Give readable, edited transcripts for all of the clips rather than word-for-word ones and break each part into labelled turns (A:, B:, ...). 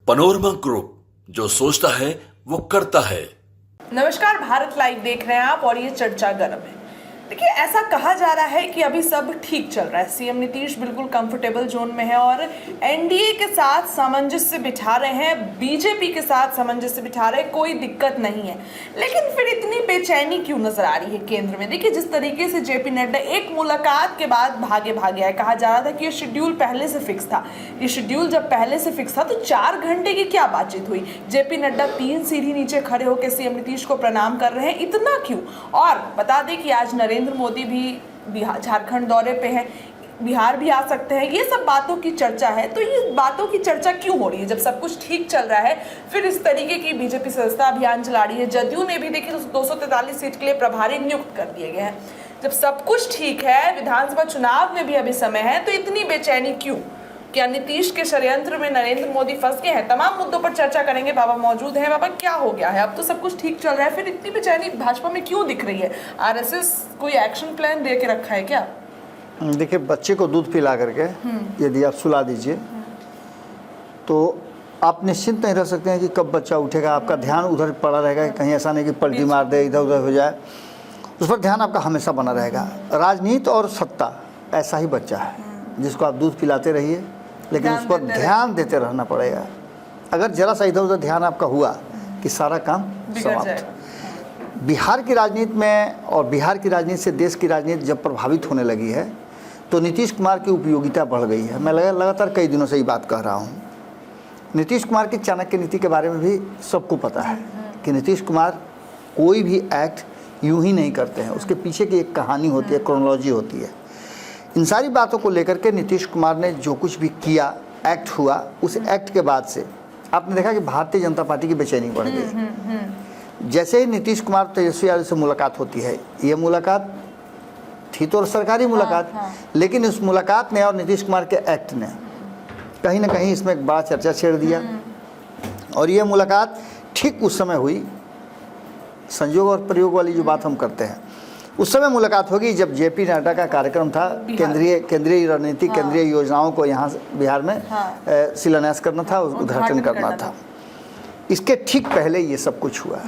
A: Panorama group, जो सोचता है वो करता है।
B: नमस्कार, भारत लाइव देख रहे हैं आप और ये चर्चा गर्म है। देखिए, ऐसा कहा जा रहा है कि अभी सब ठीक चल रहा है, सीएम नीतीश बिल्कुल कंफर्टेबल जोन में है और एनडीए के साथ सामंजस्य बिठा रहे हैं, बीजेपी के साथ सामंजस्य बिठा रहे हैं, कोई दिक्कत नहीं है। लेकिन फिर इतनी बेचैनी क्यों नजर आ रही है केंद्र में? देखिए, जिस तरीके से जेपी नड्डा एक मुलाकात के बाद भागे है, कहा जा रहा था कि ये शेड्यूल पहले से फिक्स था। ये शेड्यूल जब पहले से फिक्स था तो 4 घंटे की क्या बातचीत हुई? जेपी नड्डा 3 सीढ़ी नीचे खड़े होकर सीएम नीतीश को प्रणाम कर रहे हैं, इतना क्यों? और बता दें कि आज नरेंद्र मोदी भी बिहार झारखंड दौरे पे हैं, बिहार भी आ सकते हैं। ये सब बातों की चर्चा है। तो ये बातों की चर्चा क्यों हो रही है? जब सब कुछ ठीक चल रहा है, फिर इस तरीके की बीजेपी सदस्यता अभियान चला रही है। जदयू ने भी देखिए 243 सीट के लिए प्रभारी नियुक्त कर दिए गए हैं। जब सब कुछ ठीक है, विधानसभा चुनाव में भी अभी समय है, तो इतनी बेचैनी क्यों? क्या नीतीश के षड्यंत्र में नरेंद्र मोदी फंस गए हैं? तमाम मुद्दों पर चर्चा करेंगे। बाबा मौजूद हैं। बाबा, क्या हो गया है? अब तो सब कुछ ठीक चल रहा है, फिर इतनी बेचैनी भाजपा में क्यों दिख रही है? आरएसएस कोई एक्शन प्लान दे के रखा है क्या?
C: देखिए, बच्चे को दूध पिला करके यदि आप सुला दीजिए तो आप निश्चिंत नहीं रह सकते हैं कि कब बच्चा उठेगा। आपका ध्यान उधर पड़ा रहेगा कि कहीं ऐसा नहीं कि पलटी मार दे, इधर उधर हो जाए। उस पर ध्यान आपका हमेशा बना रहेगा। राजनीति और सत्ता ऐसा ही बच्चा है जिसको आप दूध पिलाते रहिए, लेकिन उस पर ध्यान देते रहना पड़ेगा। अगर जरा सा इधर उधर ध्यान आपका हुआ कि सारा काम समाप्त। बिहार की राजनीति में और बिहार की राजनीति से देश की राजनीति जब प्रभावित होने लगी है तो नीतीश कुमार की उपयोगिता बढ़ गई है। मैं लगातार कई दिनों से ये बात कह रहा हूँ। नीतीश कुमार की चाणक्य नीति के बारे में भी सबको पता है कि नीतीश कुमार कोई भी एक्ट यूं ही नहीं करते हैं, उसके पीछे की एक कहानी होती है, क्रोनोलॉजी होती है। इन सारी बातों को लेकर के नीतीश कुमार ने जो कुछ भी किया, एक्ट हुआ, उस एक्ट के बाद से आपने देखा कि भारतीय जनता पार्टी की बेचैनी बढ़ गई। जैसे ही नीतीश कुमार तेजस्वी यादव से मुलाकात होती है, ये मुलाकात थी तो सरकारी मुलाकात, लेकिन इस मुलाकात ने और नीतीश कुमार के एक्ट ने कहीं ना कहीं इसमें एक बड़ा चर्चा छेड़ दिया। और ये मुलाकात ठीक उस समय हुई, संयोग और प्रयोग वाली जो बात हम करते हैं, उस समय मुलाकात होगी जब जेपी नड्डा का कार्यक्रम था। केंद्रीय रणनीति, केंद्रीय योजनाओं को यहाँ बिहार में शिलान्यास करना था, उद्घाटन करना था। इसके ठीक पहले ये सब कुछ हुआ।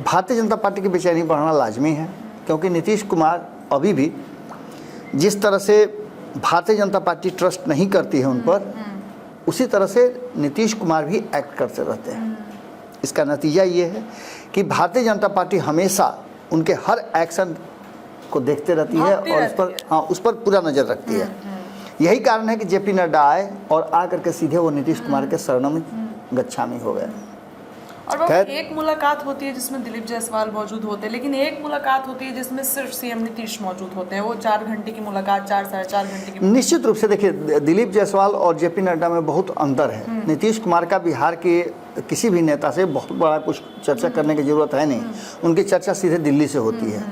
C: भारतीय जनता पार्टी की बेचैनी बढ़ना लाजमी है, क्योंकि नीतीश कुमार अभी भी जिस तरह से भारतीय जनता पार्टी ट्रस्ट नहीं करती है उन पर, उसी तरह से नीतीश कुमार भी एक्ट करते रहते हैं। इसका नतीजा ये है कि भारतीय जनता पार्टी हमेशा उनके हर एक्शन को देखते रहती है और उस पर पूरा नज़र रखती है। यही कारण है कि जेपी नड्डा आए और आकर के सीधे वो नीतीश कुमार के शरणम गच्छामी हो गए।
B: और एक मुलाकात होती है जिसमें दिलीप जायसवाल मौजूद होते हैं, लेकिन एक मुलाकात होती है जिसमें सिर्फ सीएम नीतीश मौजूद होते हैं। वो 4 घंटे की मुलाकात, 4-4.5 घंटे की। निश्चित
C: रूप से देखिए, दिलीप जायसवाल और जेपी नड्डा में बहुत अंतर है। नीतीश कुमार का बिहार के किसी भी नेता से बहुत बड़ा कुछ चर्चा करने की जरूरत है नहीं। उनकी चर्चा सीधे दिल्ली से होती है,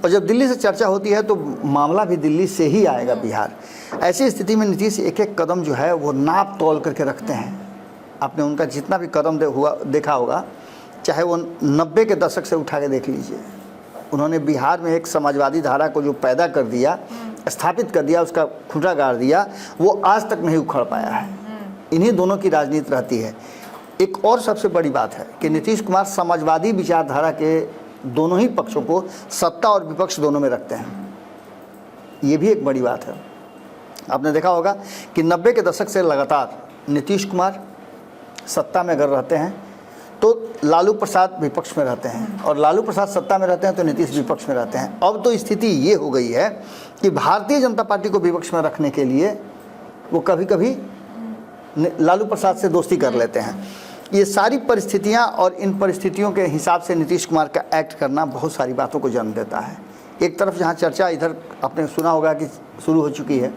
C: और जब दिल्ली से चर्चा होती है तो मामला भी दिल्ली से ही आएगा बिहार। ऐसी स्थिति में नीतीश एक एक कदम जो है वो नाप तोल करके रखते हैं। आपने उनका जितना भी कदम देखा होगा, चाहे वो 90 के दशक से उठा के देख लीजिए, उन्होंने बिहार में एक समाजवादी धारा को जो पैदा कर दिया, स्थापित कर दिया, उसका खूंटा गाड़ दिया, वो आज तक नहीं उखड़ पाया है। इन्हीं दोनों की राजनीति रहती है। एक और सबसे बड़ी बात है कि नीतीश कुमार समाजवादी विचारधारा के दोनों ही पक्षों को, सत्ता और विपक्ष दोनों में रखते हैं। ये भी एक बड़ी बात है। आपने देखा होगा कि 90 के दशक से लगातार नीतीश कुमार सत्ता में अगर रहते हैं तो लालू प्रसाद विपक्ष में रहते हैं, और लालू प्रसाद सत्ता में रहते हैं तो नीतीश विपक्ष में रहते हैं। अब तो स्थिति ये हो गई है कि भारतीय जनता पार्टी को विपक्ष में रखने के लिए वो कभी कभी लालू प्रसाद से दोस्ती कर लेते हैं। ये सारी परिस्थितियां और इन परिस्थितियों के हिसाब से नीतीश कुमार का एक्ट करना बहुत सारी बातों को जन्म देता है। एक तरफ जहां चर्चा इधर आपने सुना होगा कि शुरू हो चुकी है,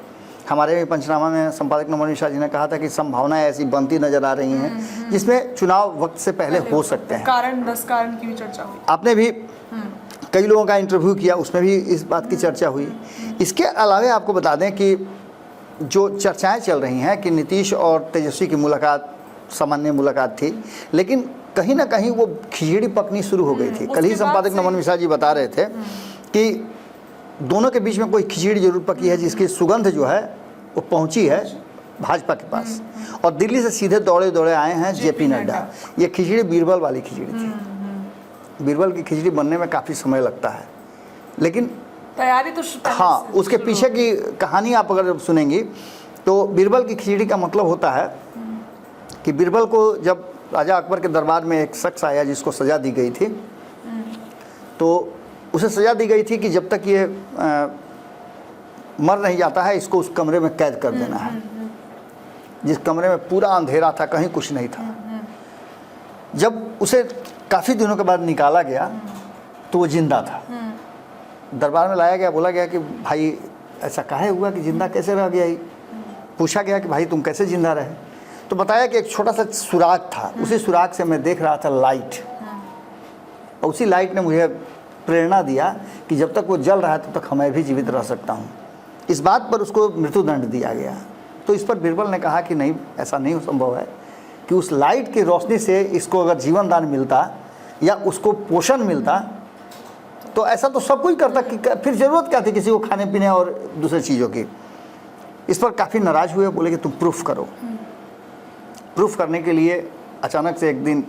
C: हमारे पंचनामा में संपादक नमन मिश्रा जी ने कहा था कि संभावनाएं ऐसी बनती नजर आ रही हैं जिसमें चुनाव वक्त से पहले हो सकते हैं।
B: 10 कारण की भी चर्चा हुई।
C: आपने भी कई लोगों का इंटरव्यू किया, उसमें भी इस बात की चर्चा हुई। इसके अलावा आपको बता दें कि जो चर्चाएं चल रही हैं कि नीतीश और तेजस्वी की मुलाकात सामान्य मुलाकात थी, लेकिन कहीं ना कहीं वो खिचड़ी पकनी शुरू हो गई थी। कल ही संपादक नमन मिश्रा जी बता रहे थे कि दोनों के बीच में कोई खिचड़ी जरूर पकी है जिसकी सुगंध जो है वो पहुंची है भाजपा के पास, और दिल्ली से सीधे दौड़े दौड़े आए हैं जेपी नड्डा। ये खिचड़ी बीरबल वाली खिचड़ी थी। बीरबल की खिचड़ी बनने में काफ़ी समय लगता है, लेकिन
B: तैयारी तो
C: हाँ, उसके पीछे की कहानी आप अगर सुनेंगी तो बीरबल की खिचड़ी का मतलब होता है कि बीरबल को जब राजा अकबर के दरबार में एक शख्स आया जिसको सज़ा दी गई थी, तो उसे सज़ा दी गई थी कि जब तक ये मर नहीं जाता है इसको उस कमरे में कैद कर देना है, जिस कमरे में पूरा अंधेरा था, कहीं कुछ नहीं था। जब उसे काफ़ी दिनों के बाद निकाला गया तो वो जिंदा था। दरबार में लाया गया, बोला गया कि भाई ऐसा काहे हुआ कि जिंदा कैसे रह गया? पूछा गया कि भाई तुम कैसे जिंदा रहे? तो बताया कि एक छोटा सा सुराग था, उसी सुराग से मैं देख रहा था लाइट, और उसी लाइट ने मुझे प्रेरणा दिया कि जब तक वो जल रहा है तब तक मैं भी जीवित रह सकता हूँ। इस बात पर उसको मृत्युदंड दिया गया। तो इस पर बीरबल ने कहा कि नहीं, ऐसा नहीं संभव है कि उस लाइट की रोशनी से इसको अगर जीवन दान मिलता या उसको पोषण मिलता तो ऐसा तो सब कोई करता, कि फिर ज़रूरत क्या थी किसी को खाने पीने और दूसरी चीज़ों की। इस पर काफ़ी नाराज़ हुए, बोले कि तुम प्रूफ करो। प्रूफ करने के लिए अचानक से एक दिन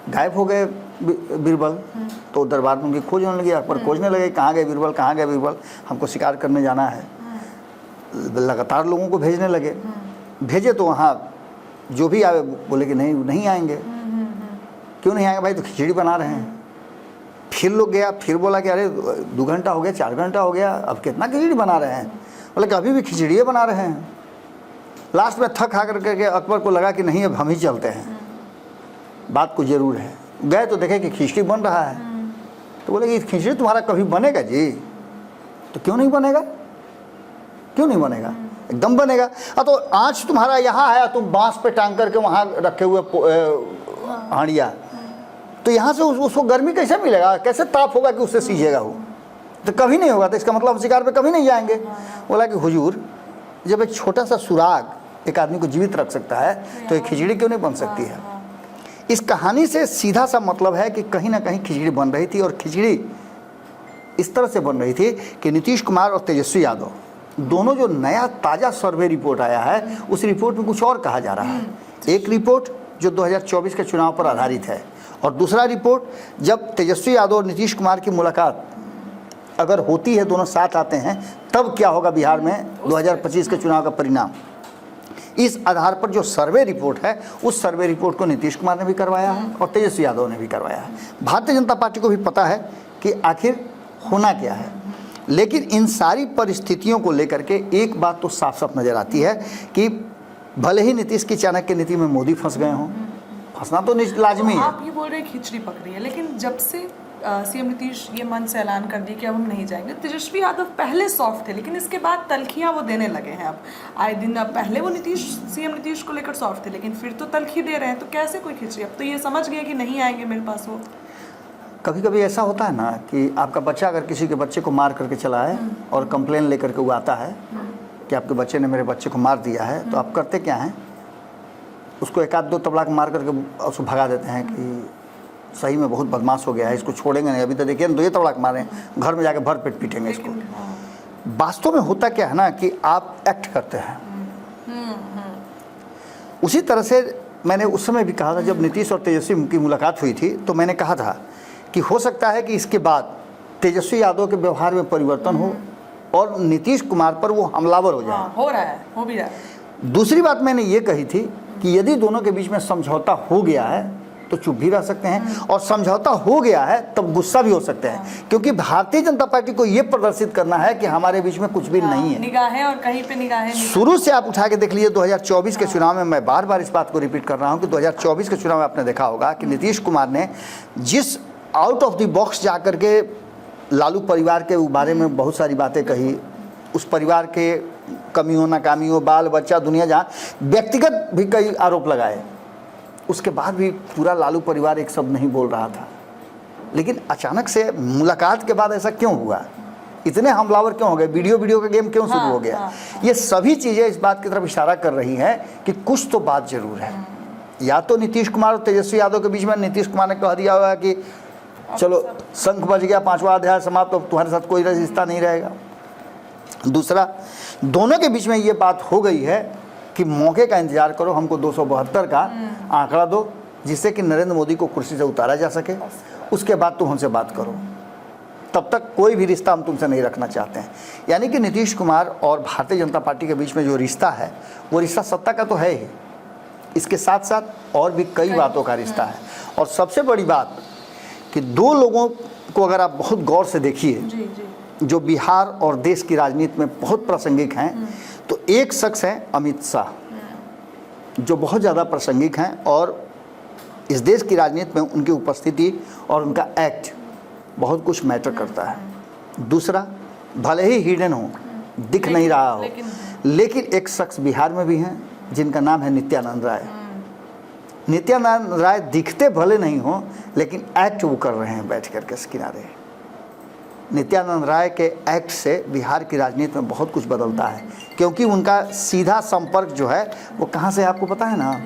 C: गायब हो गए बीरबल। तो दरबार में उनकी खोज होने लगी, अकबर खोजने लगे कहाँ गए बीरबल, कहाँ गए बीरबल, हमको शिकार करने जाना है। लगातार लोगों को भेजने लगे, भेजे तो वहाँ जो भी आए बोले कि नहीं आएंगे। क्यों नहीं आएंगे भाई? तो खिचड़ी बना रहे हैं। फिर लोग गया, फिर बोला कि अरे 2 घंटा हो गया, 4 घंटा हो गया, अब कितना खिचड़ी बना रहे हैं? बोले कि अभी भी खिचड़ी बना रहे हैं। लास्ट में थक खा करके अकबर को लगा कि नहीं अब हम ही चलते हैं, बात को जरूर है। गए तो देखे कि खिचड़ी बन रहा है। तो बोले कि खिचड़ी तुम्हारा कभी बनेगा जी? तो क्यों नहीं बनेगा, क्यों नहीं बनेगा? एकदम बनेगा। तो आँच तुम्हारा यहाँ है, तुम बांस पे टांग करके वहाँ रखे हुए हांडिया, तो यहाँ से उसको गर्मी कैसे मिलेगा, कैसे ताप होगा कि उससे सीझेगा वो? तो कभी नहीं होगा। तो इसका मतलब हम शिकार पे कभी नहीं जाएंगे। बोला कि हुजूर, जब एक छोटा सा सुराग एक आदमी को जीवित रख सकता है तो एक खिचड़ी क्यों नहीं बन सकती है? इस कहानी से सीधा सा मतलब है कि कहीं ना कहीं खिचड़ी बन रही थी, और खिचड़ी इस तरह से बन रही थी कि नीतीश कुमार और तेजस्वी यादव दोनों, जो नया ताज़ा सर्वे रिपोर्ट आया है उस रिपोर्ट में कुछ और कहा जा रहा है। एक रिपोर्ट जो 2024 के चुनाव पर आधारित है, और दूसरा रिपोर्ट जब तेजस्वी यादव और नीतीश कुमार की मुलाकात अगर होती है, दोनों साथ आते हैं, तब क्या होगा बिहार में 2025 के चुनाव का परिणाम। इस आधार पर जो सर्वे रिपोर्ट है, उस सर्वे रिपोर्ट को नीतीश कुमार ने भी करवाया है और तेजस्वी यादव ने भी करवाया है। भारतीय जनता पार्टी को भी पता है कि आखिर होना क्या है, लेकिन इन सारी परिस्थितियों को लेकर के एक बात तो साफ साफ नज़र आती है कि भले ही नीतीश की चाणक्य नीति में मोदी फंस गए हों, फंसना तो लाजमी है।
B: आप ये बोल रहे हैं खिचड़ी पक रही है, लेकिन जब से सीएम नीतीश ये मन से ऐलान कर दी कि अब हम नहीं जाएंगे, तेजस्वी यादव पहले सॉफ्ट थे, लेकिन इसके बाद तलखियां वो देने लगे हैं अब आए दिन। अब पहले वो सीएम नीतीश को लेकर सॉफ्ट थे, लेकिन फिर तो तलखी दे रहे हैं, तो कैसे कोई खिचड़ी? अब तो ये समझ गए कि नहीं आएंगे मेरे पास वो।
C: कभी कभी ऐसा होता है ना कि आपका बच्चा अगर किसी के बच्चे को मार करके चला है और कंप्लेन लेकर के वो आता है कि आपके बच्चे ने मेरे बच्चे को मार दिया है, तो आप करते क्या हैं? उसको 1-2 तबला मार करके उसको भगा देते हैं कि सही में बहुत बदमाश हो गया है, इसको छोड़ेंगे नहीं, अभी तो देखिए 2 तबला मारे, घर में जाके भर पेट पीटेंगे इसको। वास्तव में होता क्या है ना कि आप एक्ट करते हैं। उसी तरह से मैंने उस समय भी कहा था, जब नीतीश और तेजस्वी की मुलाकात हुई थी, तो मैंने कहा था कि हो सकता है कि इसके बाद तेजस्वी यादव के व्यवहार में परिवर्तन हो और नीतीश कुमार पर वो हमलावर हो जाए।
B: हो रहा है, हो भी रहा है।
C: दूसरी बात मैंने ये कही थी कि यदि दोनों के बीच में समझौता हो गया है तो चुप भी रह सकते हैं, और समझौता हो गया है तब गुस्सा भी हो सकते हैं, क्योंकि भारतीय जनता पार्टी को ये प्रदर्शित करना है कि हमारे बीच में कुछ भी नहीं है।
B: निगाहें और कहीं पे निगाहें।
C: शुरू से आप उठा के देख लीजिए 2024 के चुनाव में, मैं बार बार इस बात को रिपीट कर रहा हूँ कि 2024 के चुनाव में आपने देखा होगा कि नीतीश कुमार ने जिस आउट ऑफ द बॉक्स जा करके लालू परिवार के बारे में बहुत सारी बातें कही, उस परिवार के कमियों नाकामियों, बाल बच्चा, दुनिया जहाँ व्यक्तिगत भी कई आरोप लगाए, उसके बाद भी पूरा लालू परिवार एक शब्द नहीं बोल रहा था। लेकिन अचानक से मुलाकात के बाद ऐसा क्यों हुआ? इतने हमलावर क्यों हो गए? वीडियो का गेम क्यों शुरू हो गया? ये सभी चीज़ें इस बात की तरफ इशारा कर रही हैं कि कुछ तो बात जरूर है। या तो नीतीश कुमार और तेजस्वी यादव के बीच में नीतीश कुमार ने कह दिया होगा कि चलो शंख बज गया, 5वां अध्याय समाप्त, अब तुम्हारे साथ कोई रिश्ता नहीं रहेगा। दूसरा, दोनों के बीच में ये बात हो गई है कि मौके का इंतजार करो, हमको 272 का आंकड़ा दो जिससे कि नरेंद्र मोदी को कुर्सी से उतारा जा सके, उसके बाद तुम हमसे बात करो। तब तक कोई भी रिश्ता हम तुमसे नहीं रखना चाहते हैं। यानी कि नीतीश कुमार और भारतीय जनता पार्टी के बीच में जो रिश्ता है वो रिश्ता सत्ता का तो है ही, इसके साथ साथ और भी कई बातों का रिश्ता है। और सबसे बड़ी बात कि दो लोगों को अगर आप बहुत गौर से देखिए जो बिहार और देश की राजनीति में बहुत प्रासंगिक हैं, तो एक शख्स हैं अमित शाह जो बहुत ज़्यादा प्रासंगिक हैं और इस देश की राजनीति में उनकी उपस्थिति और उनका एक्ट बहुत कुछ मैटर करता है। दूसरा, भले ही हिडन हो, दिख नहीं रहा हो, लेकिन एक शख्स बिहार में भी हैं जिनका नाम है नित्यानंद राय। नित्यानंद राय दिखते भले नहीं हो लेकिन एक्ट वो कर रहे हैं बैठ कर के किनारे। नित्यानंद राय के एक्ट से बिहार की राजनीति में बहुत कुछ बदलता है, क्योंकि उनका सीधा संपर्क जो है वो कहाँ से आपको पता है ना,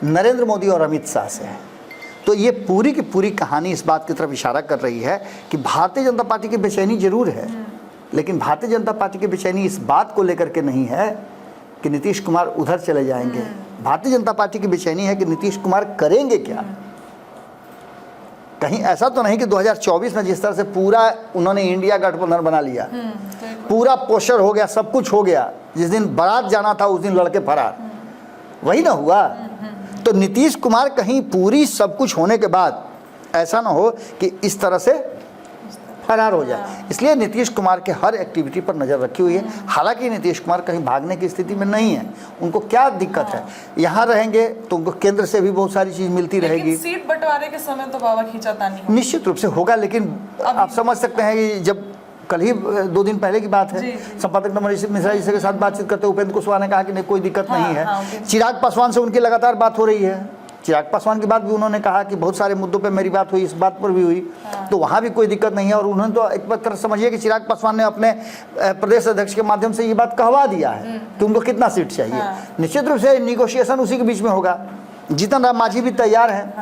C: नरेंद्र मोदी और अमित शाह से है। तो ये पूरी की पूरी कहानी इस बात की तरफ इशारा कर रही है कि भारतीय जनता पार्टी की बेचैनी जरूर है, लेकिन भारतीय जनता पार्टी की बेचैनी इस बात को लेकर के नहीं है कि नीतीश कुमार उधर चले जाएंगे। भारतीय जनता पार्टी की बेचैनी है कि नीतीश कुमार करेंगे क्या। कहीं ऐसा तो नहीं कि 2024 में जिस तरह से पूरा उन्होंने इंडिया गठबंधन बना लिया, पूरा पोस्टर हो गया, सब कुछ हो गया, जिस दिन बारात जाना था उस दिन लड़के फरार, वही ना हुआ। तो नीतीश कुमार कहीं पूरी सब कुछ होने के बाद ऐसा ना हो कि इस तरह से फरार हो जाए, इसलिए नीतीश कुमार के हर एक्टिविटी पर नज़र रखी हुई है। हालांकि नीतीश कुमार कहीं भागने की स्थिति में नहीं है, उनको क्या दिक्कत है, यहाँ रहेंगे तो उनको केंद्र से भी बहुत सारी चीज़ मिलती रहेगी।
B: सीट बंटवारे के समय तो बाबा खींचातानी होगा,
C: निश्चित रूप से होगा, लेकिन आप समझ सकते हैं कि जब कल ही 2 दिन पहले की बात है, संपादक नमन मिश्रा जी के साथ बातचीत करते उपेंद्र कुशवाहा ने कहा कि नहीं कोई दिक्कत नहीं है। चिराग पासवान से उनकी लगातार बात हो रही है, चिराग पासवान की बात भी उन्होंने कहा कि बहुत सारे मुद्दों पे मेरी बात हुई, इस बात पर भी हुई, तो वहाँ भी कोई दिक्कत नहीं है। और उन्होंने तो एक तरह समझिए कि चिराग पासवान ने अपने प्रदेश अध्यक्ष के माध्यम से ये बात कहवा दिया है कि उनको कितना सीट चाहिए। निश्चित रूप से निगोशिएशन उसी के बीच में होगा, जीतन राम मांझी भी तैयार हैं।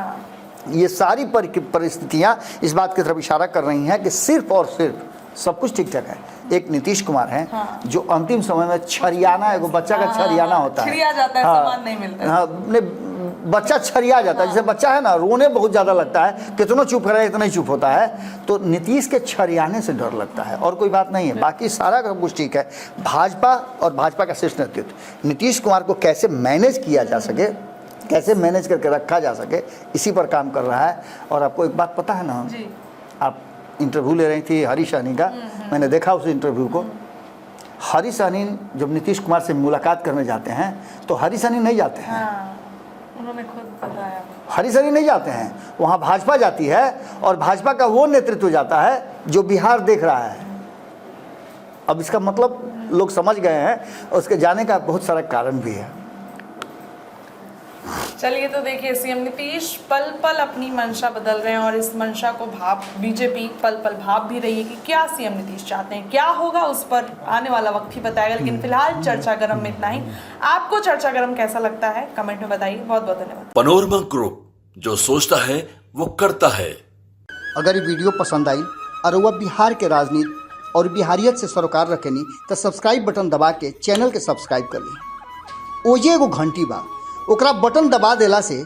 C: ये सारी परिस्थितियाँ इस बात की तरफ इशारा कर रही हैं कि सिर्फ और सिर्फ सब कुछ ठीक ठाक है। एक नीतीश कुमार हैं जो अंतिम समय में छरियाना, एगो बच्चा का छरियाना होता है,
B: छरिया जाता है, सामान नहीं मिलता है।
C: बच्चा छरिया जाता है, जैसे बच्चा है ना, रोने बहुत ज़्यादा लगता है, कितना चुप करे इतना ही चुप होता है, तो नीतीश के छरियाने से डर लगता है और कोई बात नहीं है। बाकी सारा कुछ ठीक है। भाजपा और भाजपा का शीर्ष नेतृत्व नीतीश कुमार को कैसे मैनेज किया जा सके, कैसे मैनेज करके रखा जा सके, इसी पर काम कर रहा है। और आपको एक बात पता है ना, आप इंटरव्यू ले रही थी हरीश सहनी का, मैंने देखा उस इंटरव्यू को। हरीश सहनी जब नीतीश कुमार से मुलाकात करने जाते हैं तो हरीश सहनी नहीं जाते हैं,
B: उन्होंने खुद बताया,
C: हरीश सहनी नहीं जाते हैं, वहाँ भाजपा जाती है और भाजपा का वो नेतृत्व जाता है जो बिहार देख रहा है। अब इसका मतलब लोग समझ गए हैं, और उसके जाने का बहुत सारा कारण भी है।
B: चलिए, तो देखिए सीएम नीतीश पल पल अपनी मंशा बदल रहे हैं और इस मंशा को बीजेपी पल पल भाप भी रही है कि क्या सीएम नीतीश चाहते हैं, क्या होगा उस पर आने वाला वक्त ही बताएगा। लेकिन फिलहाल चर्चा गरम में इतना ही। आपको चर्चा गरम कैसा लगता है कमेंट में बताइए। बहुत बहुत धन्यवाद।
A: पनोरमा ग्रुप, जो सोचता है वो करता है।
C: अगर ये वीडियो पसंद आई और वह बिहार के राजनीति और बिहारियत से सरोकार रखेनी तो सब्सक्राइब बटन दबा के चैनल के सब्सक्राइब कर ली। ओजे एगो घंटी बा, ओकरा बटन दबा देला से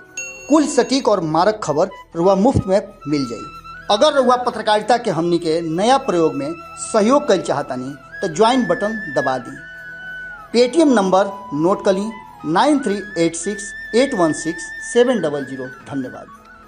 C: कुल सटीक और मारक खबर रुआ मुफ्त में मिल जाई। अगर रुआ पत्रकारिता के हमनी के नया प्रयोग में सहयोग कर चाहतानी तो ज्वाइन बटन दबा दी। पेटीएम नंबर नोट कर ली 9386816700। धन्यवाद।